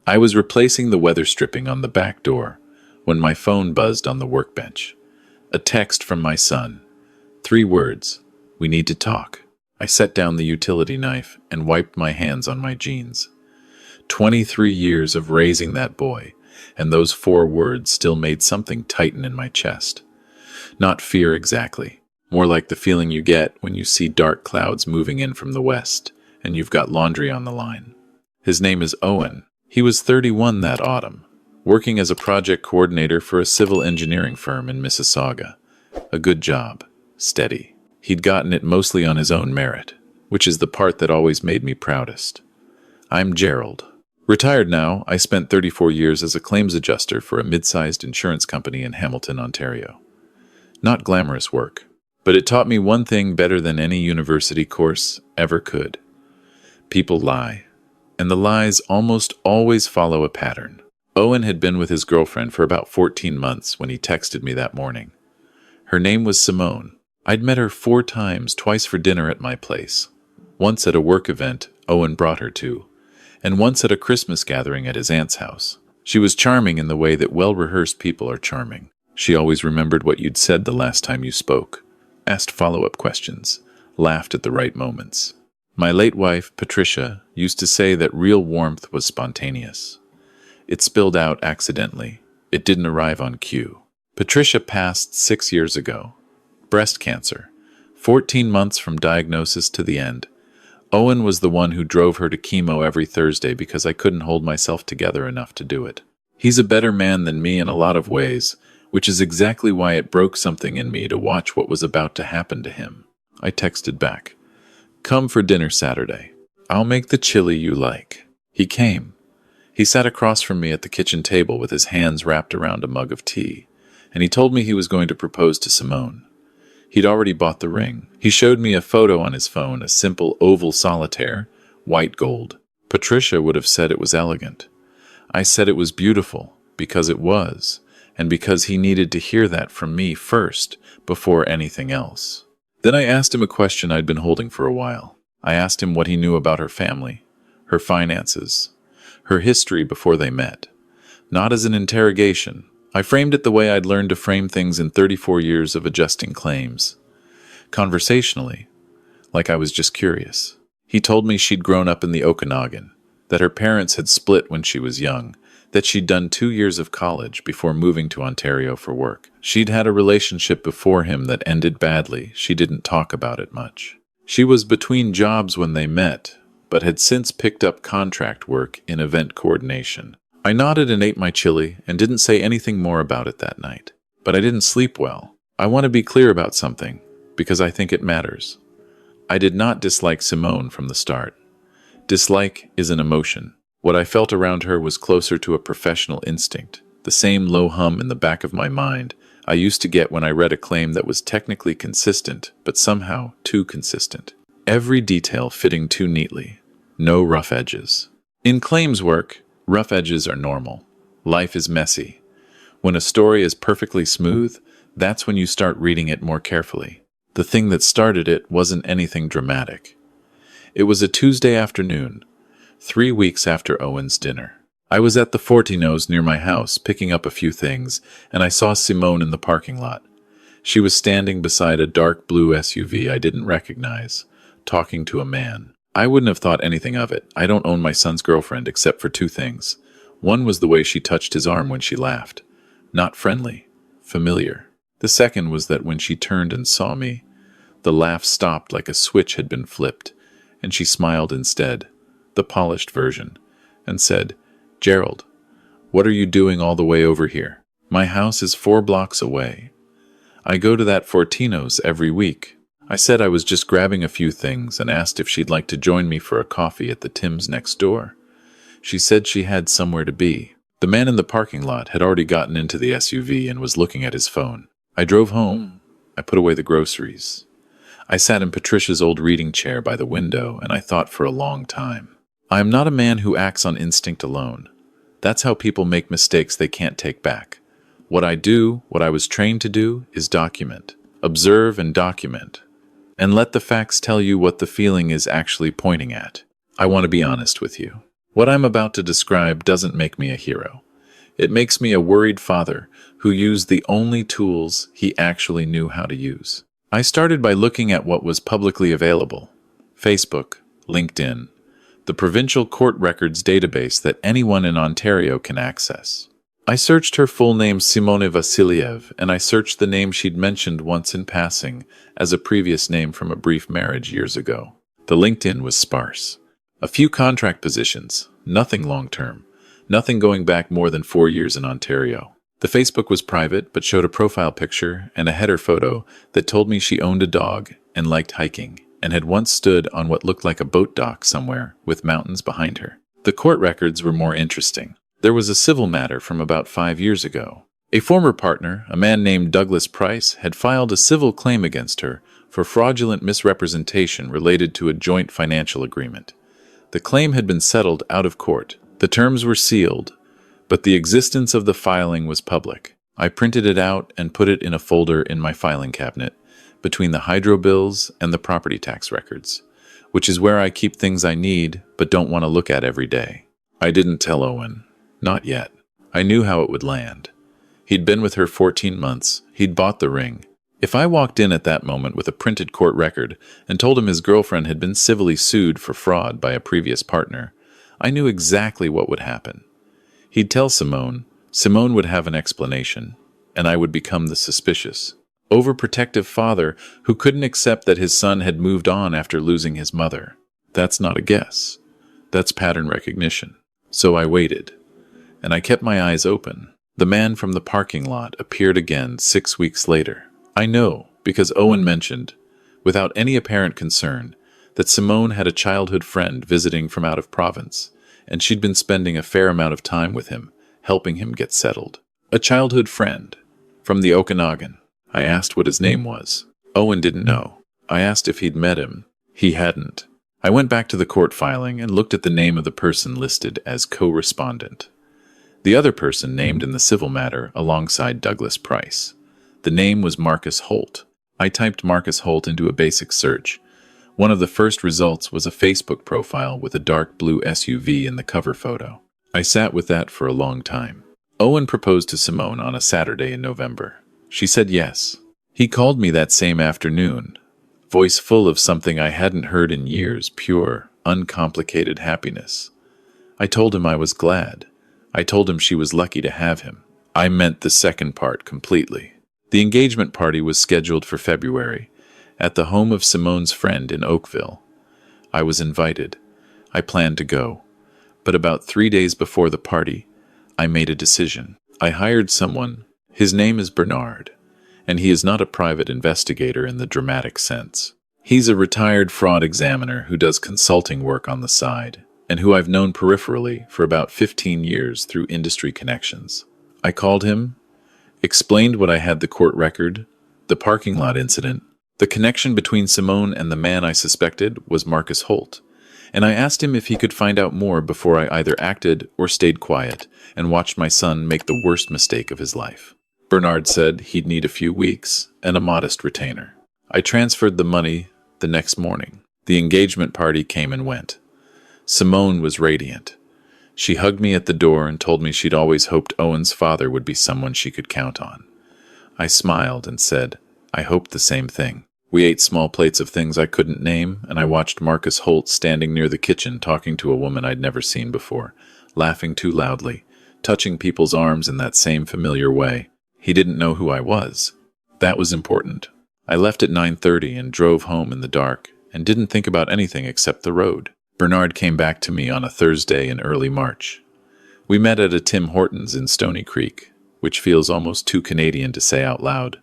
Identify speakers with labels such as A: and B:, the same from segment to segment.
A: I was replacing the weather stripping on the back door when my phone buzzed on the workbench. A text from my son. 3 words. We need to talk. I set down the utility knife and wiped my hands on my jeans. 23 years of raising that boy, and those 4 words still made something tighten in my chest. Not fear exactly, more like the feeling you get when you see dark clouds moving in from the west, and you've got laundry on the line. His name is Owen. He was 31 that autumn, working as a project coordinator for a civil engineering firm in Mississauga. A good job. Steady. He'd gotten it mostly on his own merit, which is the part that always made me proudest. I'm Gerald. Retired now, I spent 34 years as a claims adjuster for a mid-sized insurance company in Hamilton, Ontario. Not glamorous work, but it taught me one thing better than any university course ever could. People lie, and the lies almost always follow a pattern. Owen had been with his girlfriend for about 14 months when he texted me that morning. Her name was Simone. I'd met her 4 times, twice for dinner at my place. Once at a work event Owen brought her to, and once at a Christmas gathering at his aunt's house. She was charming in the way that well-rehearsed people are charming. She always remembered what you'd said the last time you spoke, asked follow-up questions, laughed at the right moments. My late wife, Patricia, used to say that real warmth was spontaneous. It spilled out accidentally. It didn't arrive on cue. Patricia passed 6 years ago. Breast cancer. 14 months from diagnosis to the end. Owen was the one who drove her to chemo every Thursday because I couldn't hold myself together enough to do it. He's a better man than me in a lot of ways, which is exactly why it broke something in me to watch what was about to happen to him. I texted back, "Come for dinner Saturday. I'll make the chili you like." He came. He sat across from me at the kitchen table with his hands wrapped around a mug of tea, and he told me he was going to propose to Simone. He'd already bought the ring. He showed me a photo on his phone, a simple oval solitaire, white gold. Patricia would have said it was elegant. I said it was beautiful, because it was, and because he needed to hear that from me first, before anything else. Then I asked him a question I'd been holding for a while. I asked him what he knew about her family, her finances, her history before they met. Not as an interrogation. I framed it the way I'd learned to frame things in 34 years of adjusting claims. Conversationally, like I was just curious. He told me she'd grown up in the Okanagan, that her parents had split when she was young, that she'd done 2 years of college before moving to Ontario for work. She'd had a relationship before him that ended badly. She didn't talk about it much. She was between jobs when they met, but had since picked up contract work in event coordination. I nodded and ate my chili and didn't say anything more about it that night. But I didn't sleep well. I want to be clear about something, because I think it matters. I did not dislike Simone from the start. Dislike is an emotion. What I felt around her was closer to a professional instinct, the same low hum in the back of my mind I used to get when I read a claim that was technically consistent, but somehow too consistent. Every detail fitting too neatly. No rough edges. In claims work, rough edges are normal. Life is messy. When a story is perfectly smooth, that's when you start reading it more carefully. The thing that started it wasn't anything dramatic. It was a Tuesday afternoon, 3 weeks after Owen's dinner. I was at the Fortinos near my house picking up a few things, and I saw Simone in the parking lot. She was standing beside a dark blue SUV I didn't recognize, talking to a man. I wouldn't have thought anything of it. I don't own my son's girlfriend except for 2 things. One was the way she touched his arm when she laughed. Not friendly, familiar. The second was that when she turned and saw me, the laugh stopped like a switch had been flipped, and she smiled instead, the polished version, and said, "Gerald, what are you doing all the way over here? My house is 4 blocks away. I go to that Fortino's every week." I said I was just grabbing a few things and asked if she'd like to join me for a coffee at the Tim's next door. She said she had somewhere to be. The man in the parking lot had already gotten into the SUV and was looking at his phone. I drove home. I put away the groceries. I sat in Patricia's old reading chair by the window, and I thought for a long time. I am not a man who acts on instinct alone. That's how people make mistakes they can't take back. What I do, what I was trained to do, is document. Observe and document. And let the facts tell you what the feeling is actually pointing at. I want to be honest with you. What I'm about to describe doesn't make me a hero. It makes me a worried father who used the only tools he actually knew how to use. I started by looking at what was publicly available: Facebook, LinkedIn, the provincial court records database that anyone in Ontario can access. I searched her full name, Simone Vasiliev, and I searched the name she'd mentioned once in passing as a previous name from a brief marriage years ago. The LinkedIn was sparse. A few contract positions, nothing long-term, nothing going back more than 4 years in Ontario. The Facebook was private, but showed a profile picture and a header photo that told me she owned a dog and liked hiking, and had once stood on what looked like a boat dock somewhere with mountains behind her. The court records were more interesting. There was a civil matter from about 5 years ago. A former partner, a man named Douglas Price, had filed a civil claim against her for fraudulent misrepresentation related to a joint financial agreement. The claim had been settled out of court. The terms were sealed, but the existence of the filing was public. I printed it out and put it in a folder in my filing cabinet, between the hydro bills and the property tax records, which is where I keep things I need but don't want to look at every day. I didn't tell Owen. Not yet. I knew how it would land. He'd been with her 14 months. He'd bought the ring. If I walked in at that moment with a printed court record and told him his girlfriend had been civilly sued for fraud by a previous partner, I knew exactly what would happen. He'd tell Simone, Simone would have an explanation, and I would become the suspicious, overprotective father who couldn't accept that his son had moved on after losing his mother. That's not a guess. That's pattern recognition. So I waited. And I kept my eyes open. The man from the parking lot appeared again 6 weeks later. I know, because Owen mentioned, without any apparent concern, that Simone had a childhood friend visiting from out of province, and she'd been spending a fair amount of time with him, helping him get settled. A childhood friend, from the Okanagan. I asked what his name was. Owen didn't know. I asked if he'd met him. He hadn't. I went back to the court filing and looked at the name of the person listed as co-respondent. The other person named in the civil matter alongside Douglas Price. The name was Marcus Holt. I typed Marcus Holt into a basic search. One of the first results was a Facebook profile with a dark blue SUV in the cover photo. I sat with that for a long time. Owen proposed to Simone on a Saturday in November. She said yes. He called me that same afternoon, voice full of something I hadn't heard in years, pure, uncomplicated happiness. I told him I was glad. I told him she was lucky to have him. I meant the second part completely. The engagement party was scheduled for February, at the home of Simone's friend in Oakville. I was invited. I planned to go. But about 3 days before the party, I made a decision. I hired someone. His name is Bernard, and he is not a private investigator in the dramatic sense. He's a retired fraud examiner who does consulting work on the side, and who I've known peripherally for about 15 years through industry connections. I called him, explained what I had the court record, the parking lot incident. The connection between Simone and the man I suspected was Marcus Holt, and I asked him if he could find out more before I either acted or stayed quiet and watched my son make the worst mistake of his life. Bernard said he'd need a few weeks and a modest retainer. I transferred the money the next morning. The engagement party came and went. Simone was radiant. She hugged me at the door and told me she'd always hoped Owen's father would be someone she could count on. I smiled and said, I hoped the same thing. We ate small plates of things I couldn't name, and I watched Marcus Holt standing near the kitchen talking to a woman I'd never seen before, laughing too loudly, touching people's arms in that same familiar way. He didn't know who I was. That was important. I left at 9:30 and drove home in the dark, and didn't think about anything except the road. Bernard came back to me on a Thursday in early March. We met at a Tim Hortons in Stony Creek, which feels almost too Canadian to say out loud,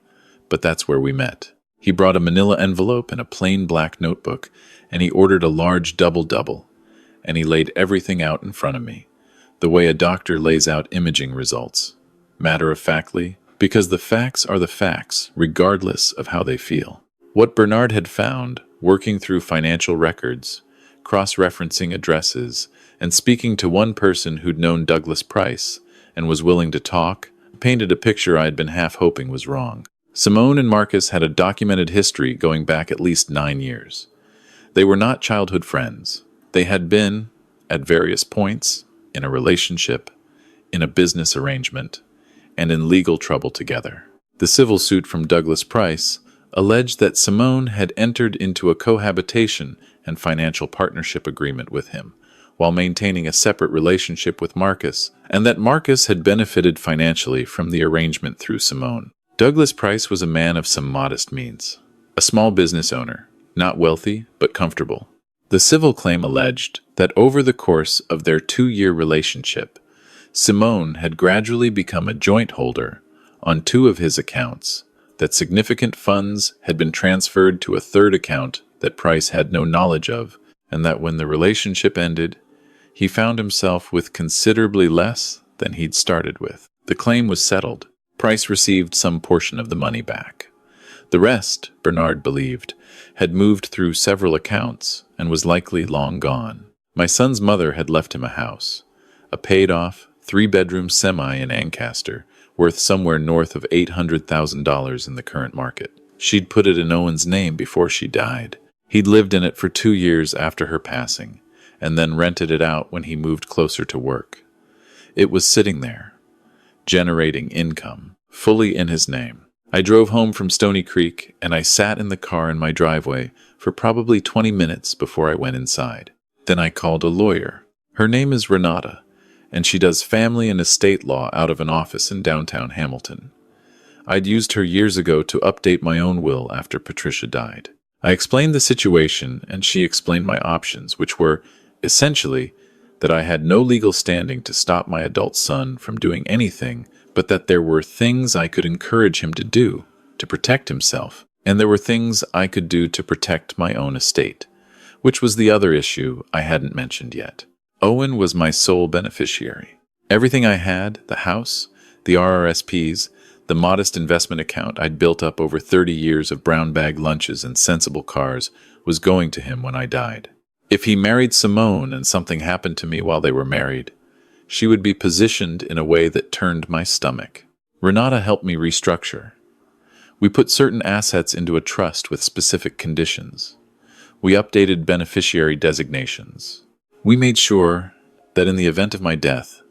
A: but that's where we met. He brought a manila envelope and a plain black notebook, and he ordered a large double-double, and he laid everything out in front of me, the way a doctor lays out imaging results, matter-of-factly, because the facts are the facts, regardless of how they feel. What Bernard had found, working through financial records, cross-referencing addresses, and speaking to one person who'd known Douglas Price and was willing to talk, painted a picture I had been half hoping was wrong. Simone and Marcus had a documented history going back at least 9 years. They were not childhood friends. They had been, at various points, in a relationship, in a business arrangement, and in legal trouble together. The civil suit from Douglas Price alleged that Simone had entered into a cohabitation and financial partnership agreement with him, while maintaining a separate relationship with Marcus, and that Marcus had benefited financially from the arrangement through Simone. Douglas Price was a man of some modest means, a small business owner, not wealthy but comfortable. The civil claim alleged that over the course of their 2-year relationship, Simone had gradually become a joint holder on 2 of his accounts, that significant funds had been transferred to a third account that Price had no knowledge of, and that when the relationship ended, he found himself with considerably less than he'd started with. The claim was settled. Price received some portion of the money back. The rest, Bernard believed, had moved through several accounts and was likely long gone. My son's mother had left him a house, a paid-off, 3-bedroom semi in Ancaster, worth somewhere north of $800,000 in the current market. She'd put it in Owen's name before she died. He'd lived in it for 2 years after her passing, and then rented it out when he moved closer to work. It was sitting there, generating income, fully in his name. I drove home from Stony Creek, and I sat in the car in my driveway for probably 20 minutes before I went inside. Then I called a lawyer. Her name is Renata, and she does family and estate law out of an office in downtown Hamilton. I'd used her years ago to update my own will after Patricia died. I explained the situation, and she explained my options, which were, essentially, that I had no legal standing to stop my adult son from doing anything, but that there were things I could encourage him to do to protect himself, and there were things I could do to protect my own estate, which was the other issue I hadn't mentioned yet. Owen was my sole beneficiary. Everything I had, the house, the RRSPs, the modest investment account I'd built up over 30 years of brown bag lunches and sensible cars, was going to him when I died. If he married Simone and something happened to me while they were married, she would be positioned in a way that turned my stomach. Renata helped me restructure. We put certain assets into a trust with specific conditions. We updated beneficiary designations. We made sure that in the event of my death,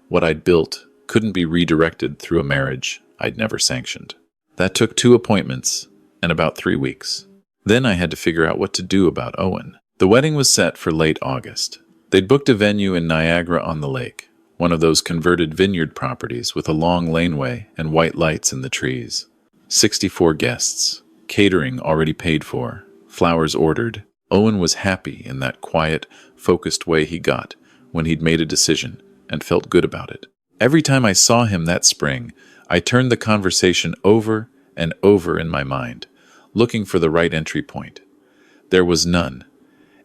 A: what I'd built couldn't be redirected through a marriage I'd never sanctioned. That took 2 appointments and about 3 weeks. Then I had to figure out what to do about Owen. The wedding was set for late August. They'd booked a venue in Niagara-on-the-Lake, one of those converted vineyard properties with a long laneway and white lights in the trees. 64 guests, catering already paid for, flowers ordered. Owen was happy in that quiet, focused way he got when he'd made a decision and felt good about it. Every time I saw him that spring, I turned the conversation over and over in my mind, looking for the right entry point. There was none.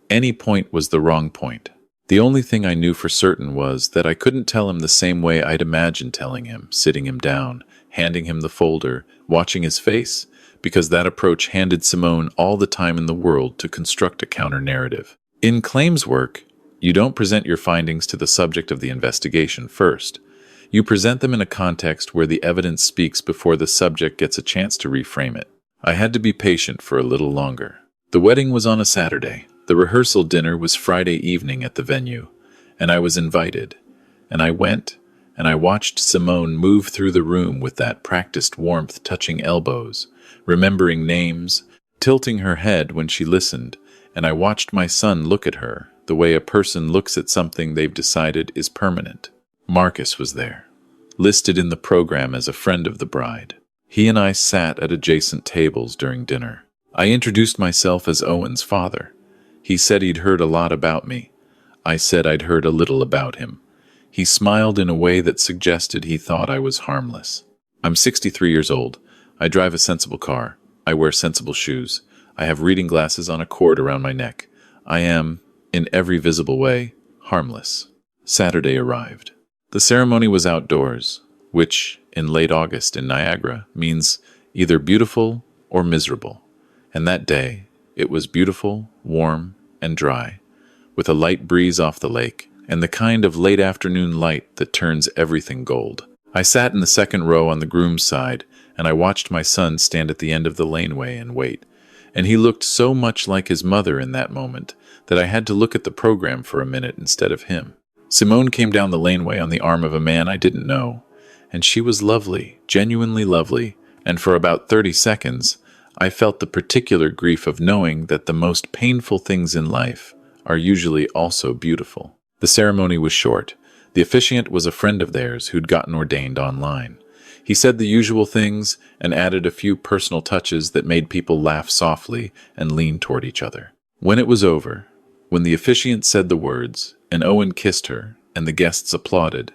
A: Any point was the wrong point. The only thing I knew for certain was that I couldn't tell him the same way I'd imagined telling him, sitting him down, handing him the folder, watching his face, because that approach handed Simone all the time in the world to construct a counter-narrative. In claims work, you don't present your findings to the subject of the investigation first. You present them in a context where the evidence speaks before the subject gets a chance to reframe it. I had to be patient for a little longer. The wedding was on a Saturday. The rehearsal dinner was Friday evening at the venue, and I was invited. And I went, and I watched Simone move through the room with that practiced warmth touching elbows, remembering names, tilting her head when she listened, and I watched my son look at her the way a person looks at something they've decided is permanent. Marcus was there, listed in the program as a friend of the bride. He and I sat at adjacent tables during dinner. I introduced myself as Owen's father. He said he'd heard a lot about me. I said I'd heard a little about him. He smiled in a way that suggested he thought I was harmless. I'm 63 years old. I drive a sensible car. I wear sensible shoes. I have reading glasses on a cord around my neck. I am, in every visible way, harmless. Saturday arrived. The ceremony was outdoors, which, in late August in Niagara, means either beautiful or miserable. And that day, it was beautiful, warm, and dry, with a light breeze off the lake, and the kind of late afternoon light that turns everything gold. I sat in the second row on the groom's side, and I watched my son stand at the end of the laneway and wait. And he looked so much like his mother in that moment that I had to look at the program for a minute instead of him. Simone came down the laneway on the arm of a man I didn't know, and she was lovely, genuinely lovely, and for about 30 seconds, I felt the particular grief of knowing that the most painful things in life are usually also beautiful. The ceremony was short. The officiant was a friend of theirs who'd gotten ordained online. He said the usual things and added a few personal touches that made people laugh softly and lean toward each other. When it was over, when the officiant said the words, and Owen kissed her, and the guests applauded,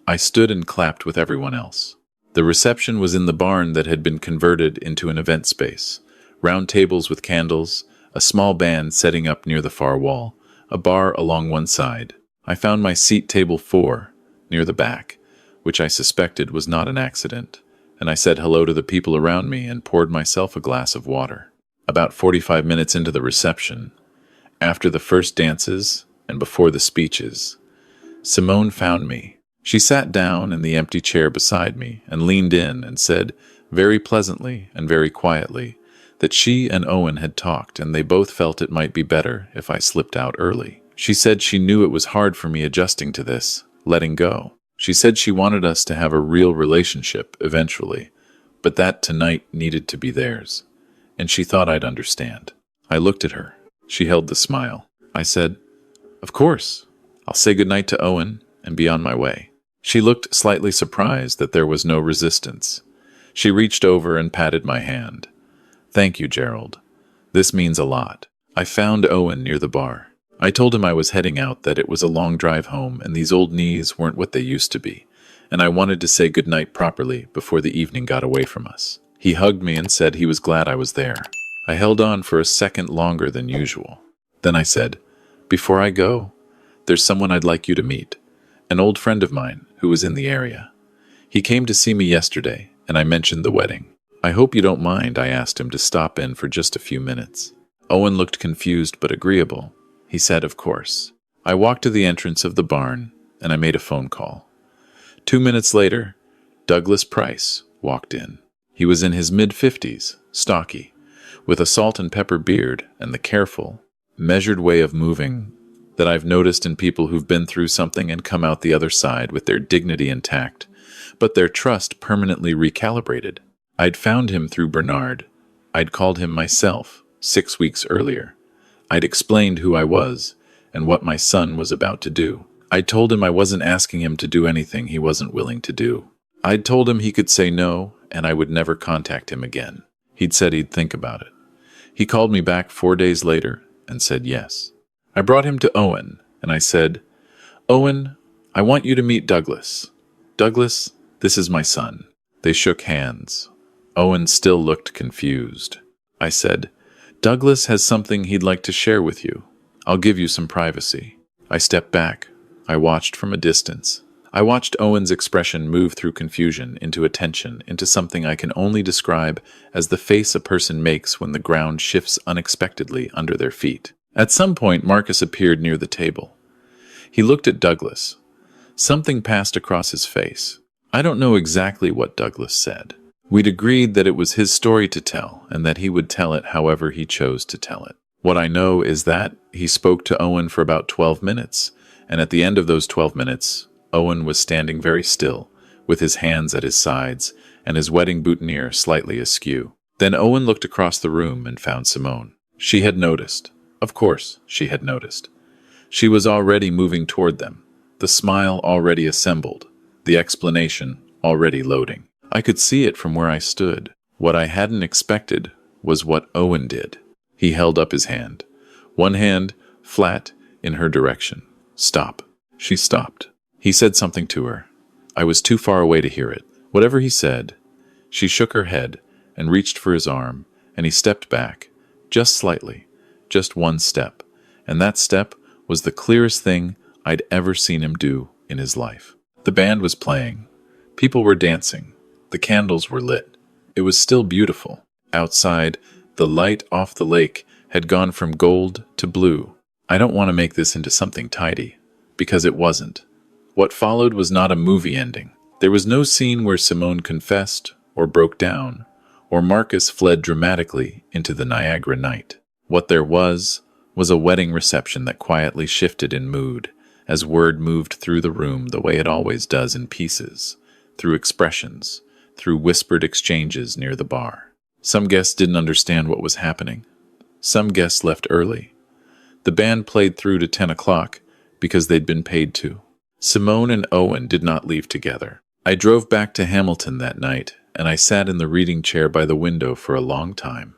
A: I stood and clapped with everyone else. The reception was in the barn that had been converted into an event space. Round tables with candles, a small band setting up near the far wall, a bar along one side. I found my seat table 4, near the back, which I suspected was not an accident, and I said hello to the people around me and poured myself a glass of water. About 45 minutes into the reception, after the first dances and before the speeches, Simone found me. She sat down in the empty chair beside me and leaned in and said, very pleasantly and very quietly, that she and Owen had talked and they both felt it might be better if I slipped out early. She said she knew it was hard for me adjusting to this, letting go. She said she wanted us to have a real relationship eventually, but that tonight needed to be theirs, and she thought I'd understand. I looked at her. She held the smile. I said, of course. I'll say goodnight to Owen and be on my way. She looked slightly surprised that there was no resistance. She reached over and patted my hand. Thank you, Gerald. This means a lot. I found Owen near the bar. I told him I was heading out, that it was a long drive home and these old knees weren't what they used to be, and I wanted to say goodnight properly before the evening got away from us. He hugged me and said he was glad I was there. I held on for a second longer than usual. Then I said, before I go, there's someone I'd like you to meet, an old friend of mine who was in the area. He came to see me yesterday, and I mentioned the wedding. I hope you don't mind, I asked him to stop in for just a few minutes. Owen looked confused but agreeable. He said, of course. I walked to the entrance of the barn, and I made a phone call. 2 minutes later, Douglas Price walked in. He was in his mid-50s, stocky, with a salt and pepper beard and the careful, measured way of moving that I've noticed in people who've been through something and come out the other side with their dignity intact, but their trust permanently recalibrated. I'd found him through Bernard. I'd called him myself 6 weeks earlier. I'd explained who I was and what my son was about to do. I told him I wasn't asking him to do anything he wasn't willing to do. I'd told him he could say no and I would never contact him again. He'd said he'd think about it. He called me back 4 days later and said yes. I brought him to Owen and I said, Owen, I want you to meet Douglas. Douglas, this is my son. They shook hands. Owen still looked confused. I said, Douglas has something he'd like to share with you. I'll give you some privacy. I stepped back. I watched from a distance. I watched Owen's expression move through confusion into attention, into something I can only describe as the face a person makes when the ground shifts unexpectedly under their feet. At some point, Marcus appeared near the table. He looked at Douglas. Something passed across his face. I don't know exactly what Douglas said. We'd agreed that it was his story to tell, and that he would tell it however he chose to tell it. What I know is that he spoke to Owen for about 12 minutes, and at the end of those 12 minutes, Owen was standing very still, with his hands at his sides, and his wedding boutonniere slightly askew. Then Owen looked across the room and found Simone. She had noticed. Of course, she had noticed. She was already moving toward them, the smile already assembled, the explanation already loading. I could see it from where I stood. What I hadn't expected was what Owen did. He held up his hand, one hand flat in her direction. Stop. She stopped. He said something to her. I was too far away to hear it. Whatever he said, she shook her head and reached for his arm, and he stepped back, just slightly, just one step, and that step was the clearest thing I'd ever seen him do in his life. The band was playing. People were dancing. The candles were lit. It was still beautiful. Outside, the light off the lake had gone from gold to blue. I don't want to make this into something tidy, because it wasn't. What followed was not a movie ending. There was no scene where Simone confessed or broke down, or Marcus fled dramatically into the Niagara night. What there was was a wedding reception that quietly shifted in mood as word moved through the room the way it always does in pieces, through expressions, through whispered exchanges near the bar. Some guests didn't understand what was happening. Some guests left early. The band played through to 10 o'clock because they'd been paid to. Simone and Owen did not leave together. I drove back to Hamilton that night, and I sat in the reading chair by the window for a long time.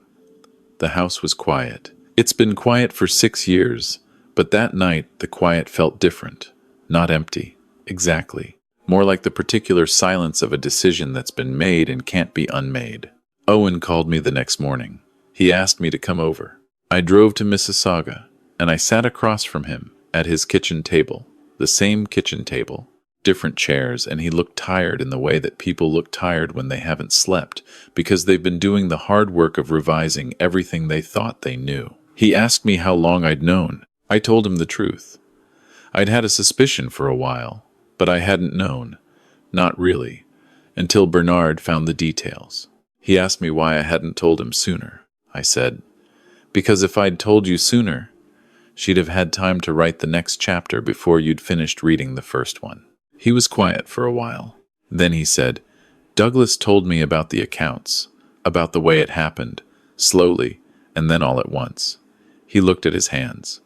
A: The house was quiet. It's been quiet for 6 years, but that night the quiet felt different. Not empty. Exactly. More like the particular silence of a decision that's been made and can't be unmade. Owen called me the next morning. He asked me to come over. I drove to Mississauga, and I sat across from him at his kitchen table, the same kitchen table, different chairs, and he looked tired in the way that people look tired when they haven't slept because they've been doing the hard work of revising everything they thought they knew. He asked me how long I'd known. I told him the truth. I'd had a suspicion for a while, but I hadn't known, not really, until Bernard found the details. He asked me why I hadn't told him sooner. I said, because if I'd told you sooner, she'd have had time to write the next chapter before you'd finished reading the first one. He was quiet for a while. Then he said, Douglas told me about the accounts, about the way it happened, slowly, and then all at once. He looked at his hands.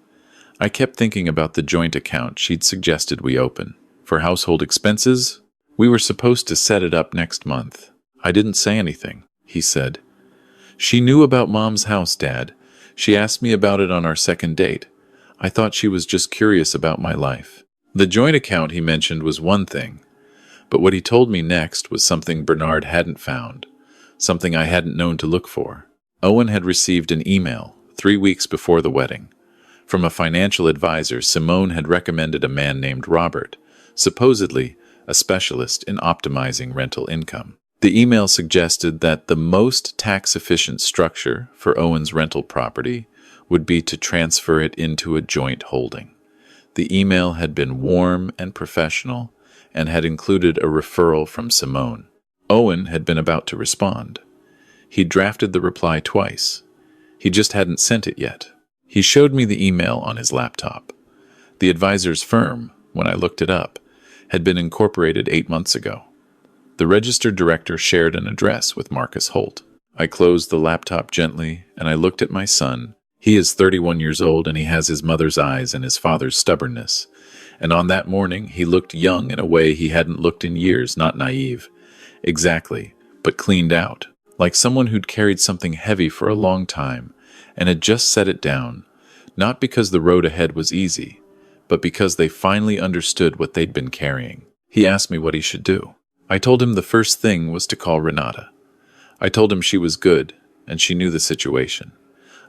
A: I kept thinking about the joint account she'd suggested we open. For household expenses, we were supposed to set it up next month. I didn't say anything, he said. She knew about Mom's house, Dad. She asked me about it on our second date. I thought she was just curious about my life. The joint account he mentioned was one thing, but what he told me next was something Bernard hadn't found, something I hadn't known to look for. Owen had received an email 3 weeks before the wedding. From a financial advisor, Simone had recommended a man named Robert, supposedly a specialist in optimizing rental income. The email suggested that the most tax-efficient structure for Owen's rental property would be to transfer it into a joint holding. The email had been warm and professional and had included a referral from Simone. Owen had been about to respond. He'd drafted the reply twice. He just hadn't sent it yet. He showed me the email on his laptop. The advisor's firm, when I looked it up, had been incorporated 8 months ago. The registered director shared an address with Marcus Holt. I closed the laptop gently, and I looked at my son. He is 31 years old, and he has his mother's eyes and his father's stubbornness. And on that morning, he looked young in a way he hadn't looked in years, not naive. Exactly, but cleaned out, like someone who'd carried something heavy for a long time and had just set it down, not because the road ahead was easy, but because they finally understood what they'd been carrying. He asked me what he should do. I told him the first thing was to call Renata. I told him she was good, and she knew the situation.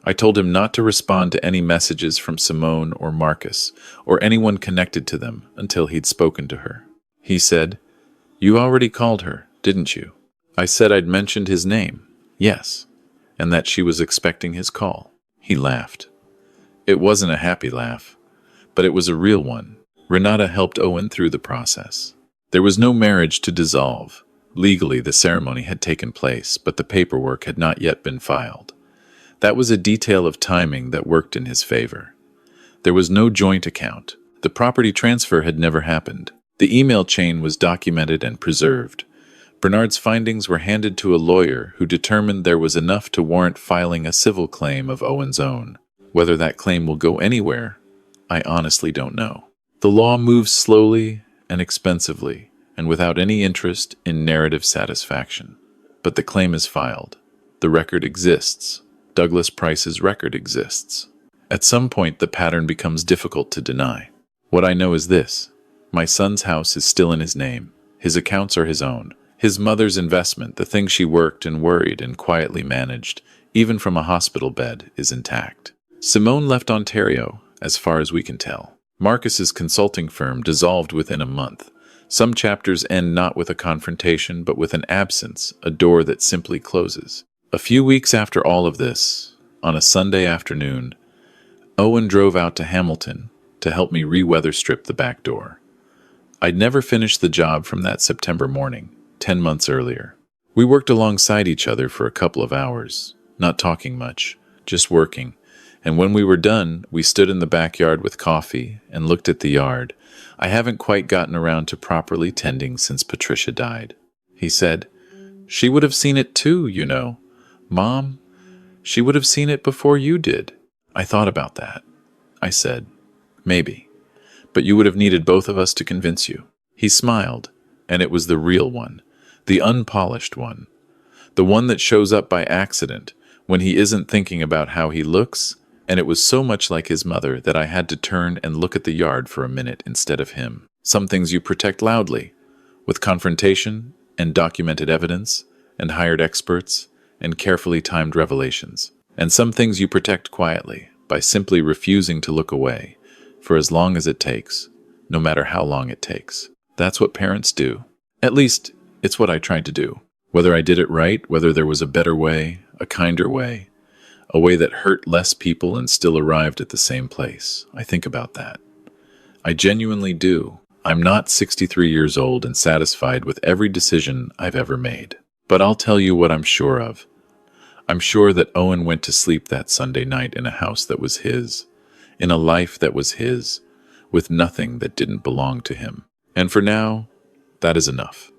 A: I told him not to respond to any messages from Simone or Marcus, or anyone connected to them, until he'd spoken to her. He said, "You already called her, didn't you?" I said I'd mentioned his name, yes, and that she was expecting his call. He laughed. It wasn't a happy laugh, but it was a real one. Renata helped Owen through the process. There was no marriage to dissolve. Legally, the ceremony had taken place, but the paperwork had not yet been filed. That was a detail of timing that worked in his favor. There was no joint account. The property transfer had never happened. The email chain was documented and preserved. Bernard's findings were handed to a lawyer who determined there was enough to warrant filing a civil claim of Owen's own. Whether that claim will go anywhere, I honestly don't know. The law moves slowly and expensively, and without any interest in narrative satisfaction. But the claim is filed. The record exists. Douglas Price's record exists. At some point, the pattern becomes difficult to deny. What I know is this. My son's house is still in his name. His accounts are his own. His mother's investment, the thing she worked and worried and quietly managed, even from a hospital bed, is intact. Simone left Ontario, as far as we can tell. Marcus's consulting firm dissolved within a month. Some chapters end not with a confrontation, but with an absence, a door that simply closes. A few weeks after all of this, on a Sunday afternoon, Owen drove out to Hamilton to help me re-weather strip the back door. I'd never finished the job from that September morning, 10 months earlier. We worked alongside each other for a couple of hours, not talking much, just working, And when we were done, we stood in the backyard with coffee and looked at the yard. I haven't quite gotten around to properly tending since Patricia died. He said, "She would have seen it too, you know. Mom, she would have seen it before you did." I thought about that. I said, "Maybe. But you would have needed both of us to convince you." He smiled, and it was the real one, the unpolished one, the one that shows up by accident when he isn't thinking about how he looks, and it was so much like his mother that I had to turn and look at the yard for a minute instead of him. Some things you protect loudly, with confrontation and documented evidence and hired experts and carefully timed revelations. And some things you protect quietly by simply refusing to look away for as long as it takes, no matter how long it takes. That's what parents do. At least, it's what I tried to do. Whether I did it right, whether there was a better way, a kinder way, a way that hurt less people and still arrived at the same place. I think about that. I genuinely do. I'm not 63 years old and satisfied with every decision I've ever made. But I'll tell you what I'm sure of. I'm sure that Owen went to sleep that Sunday night in a house that was his, in a life that was his, with nothing that didn't belong to him. And for now, that is enough.